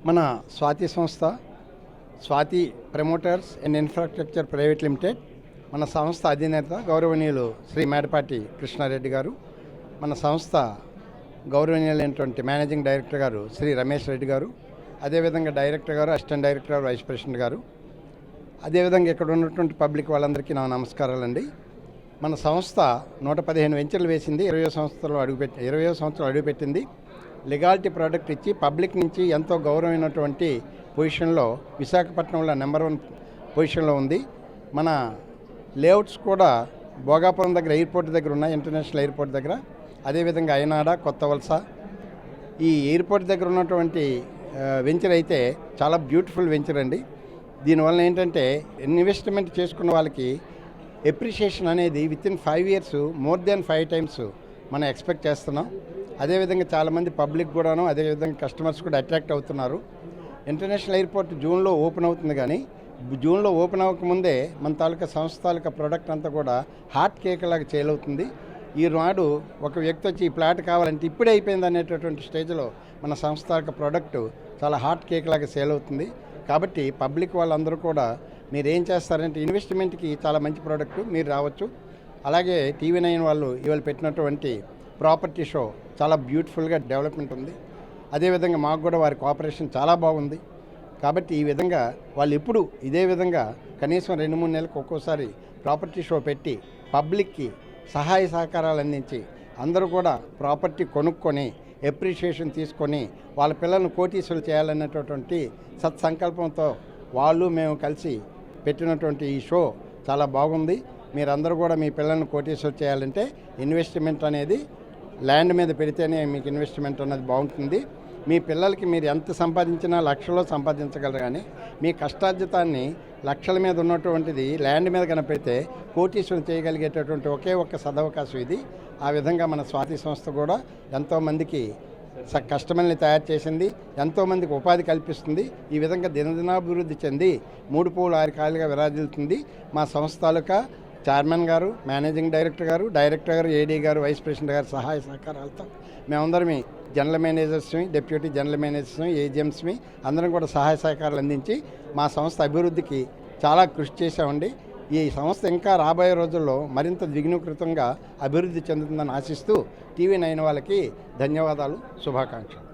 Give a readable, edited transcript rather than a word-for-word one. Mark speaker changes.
Speaker 1: మన స్వాతి సంస్థ Swathi promoters and infrastructure private limited మన సంస్థ అధినేత గౌరవనీయులు శ్రీ మేడపాటి కృష్ణారెడ్డి గారు, మన సంస్థ గౌరవనీయులైనటువంటి మేనేజింగ్ డైరెక్టర్ గారు శ్రీ రమేష్ రెడ్డి గారు, అదేవిధంగా డైరెక్టర్ గారు, అసిస్టెంట్ డైరెక్టర్ గారు, వైస్ ప్రెసిడెంట్ గారు, అదేవిధంగా ఇక్కడ ఉన్నటువంటి పబ్లిక్ వాళ్ళందరికీ నా నమస్కారాలండి. మన సంస్థ 115 వెంచర్లు వేసింది, 20వ సంవత్సరం అడుగుపెట్టింది. లీగాలిటీ ప్రోడక్ట్ ఇచ్చి పబ్లిక్ నుంచి ఎంతో గౌరవమైనటువంటి పొజిషన్లో విశాఖపట్నంలో నెంబర్ 1 పొజిషన్లో ఉంది. మన లేఅవుట్స్ కూడా భోగాపురం దగ్గర ఎయిర్పోర్ట్ దగ్గర ఉన్నాయి, ఇంటర్నేషనల్ ఎయిర్పోర్ట్ దగ్గర, అదేవిధంగా అయినాడ, కొత్త వలస. ఈ ఎయిర్పోర్ట్ దగ్గర ఉన్నటువంటి వెంచర్ అయితే చాలా బ్యూటిఫుల్ వెంచర్ అండి. దీనివల్ల ఏంటంటే ఇన్వెస్ట్మెంట్ చేసుకున్న వాళ్ళకి ఎప్రిషియేషన్ అనేది within 5 years more than 5 times మనం ఎక్స్పెక్ట్ చేస్తున్నాం. అదేవిధంగా చాలామంది పబ్లిక్ కూడాను, అదేవిధంగా కస్టమర్స్ కూడా అట్రాక్ట్ అవుతున్నారు. ఇంటర్నేషనల్ ఎయిర్పోర్ట్ జూన్లో ఓపెన్ అవుతుంది, కానీ జూన్లో ఓపెన్ అవ్వకముందే మన తాలూకా సంస్థ తాలూకా ప్రోడక్ట్ అంతా కూడా హాట్ కేక్ లాగా సేల్ అవుతుంది. ఈనాడు ఒక వ్యక్తి వచ్చి ఈ ప్లాట్ కావాలంటే ఇప్పుడే అయిపోయింది అనేటటువంటి స్టేజ్లో మన సంస్థ తాలూకా ప్రోడక్ట్ చాలా హాట్ కేక్ లాగా సేల్ అవుతుంది. కాబట్టి పబ్లిక్ వాళ్ళందరూ కూడా మీరు ఏం చేస్తారంటే ఇన్వెస్ట్మెంట్కి చాలా మంచి ప్రోడక్ట్, మీరు రావచ్చు. అలాగే TV9 వాళ్ళు ఇవాళ పెట్టినటువంటి ప్రాపర్టీ షో చాలా బ్యూటిఫుల్గా డెవలప్మెంట్ ఉంది. అదేవిధంగా మాకు కూడా వారి కోఆపరేషన్ చాలా బాగుంది. కాబట్టి ఈ విధంగా వాళ్ళు ఇప్పుడు ఇదే విధంగా కనీసం 2-3 నెలలకు ఒక్కోసారి ప్రాపర్టీ షో పెట్టి పబ్లిక్కి సహాయ సహకారాలు అందించి అందరూ కూడా ప్రాపర్టీ కొనుక్కొని ఎప్రిషియేషన్ తీసుకొని వాళ్ళ పిల్లలను కోటీసులు చేయాలనేటటువంటి సత్సంకల్పంతో వాళ్ళు మేము కలిసి పెట్టినటువంటి ఈ షో చాలా బాగుంది. మీరందరూ కూడా మీ పిల్లలను కోటీసులు చేయాలంటే ఇన్వెస్ట్మెంట్ అనేది ల్యాండ్ మీద పెడితేనే మీకు ఇన్వెస్ట్మెంట్ అనేది బాగుంటుంది. మీ పిల్లలకి మీరు ఎంత సంపాదించినా లక్షల్లో సంపాదించగలరు, కానీ మీ కష్టార్జితాన్ని లక్షల మీద ఉన్నటువంటిది ల్యాండ్ మీద కనిపెడితే కోటీసులు చేయగలిగేటటువంటి ఒకే ఒక్క సదవకాశం ఇది. ఆ విధంగా మన స్వాతి సంస్థ కూడా ఎంతోమందికి కస్టమర్ని తయారు చేసింది, ఎంతోమందికి ఉపాధి కల్పిస్తుంది. ఈ విధంగా దినదినాభివృద్ధి చెంది 3 పూలు 6 కాయలుగా విరాజిల్లుతుంది. మా సంస్థ తాలూకా చైర్మన్ గారు, మేనేజింగ్ డైరెక్టర్ గారు, డైరెక్టర్ గారు, ఏడీ గారు, వైస్ ప్రెసిడెంట్ గారు సహాయ సహకారాలతో మేమందరమే జనరల్ మేనేజర్స్ని, డిప్యూటీ జనరల్ మేనేజర్స్ని, ఏజెంట్స్ని అందరం కూడా సహాయ సహకారాలు అందించి మా సంస్థ అభివృద్ధికి చాలా కృషి చేశామండి. ఈ సంస్థ ఇంకా రాబోయే రోజుల్లో మరింత ద్విగుణీకృతంగా అభివృద్ధి చెందుతుందని ఆశిస్తూ TV9 వాళ్ళకి ధన్యవాదాలు, శుభాకాంక్షలు.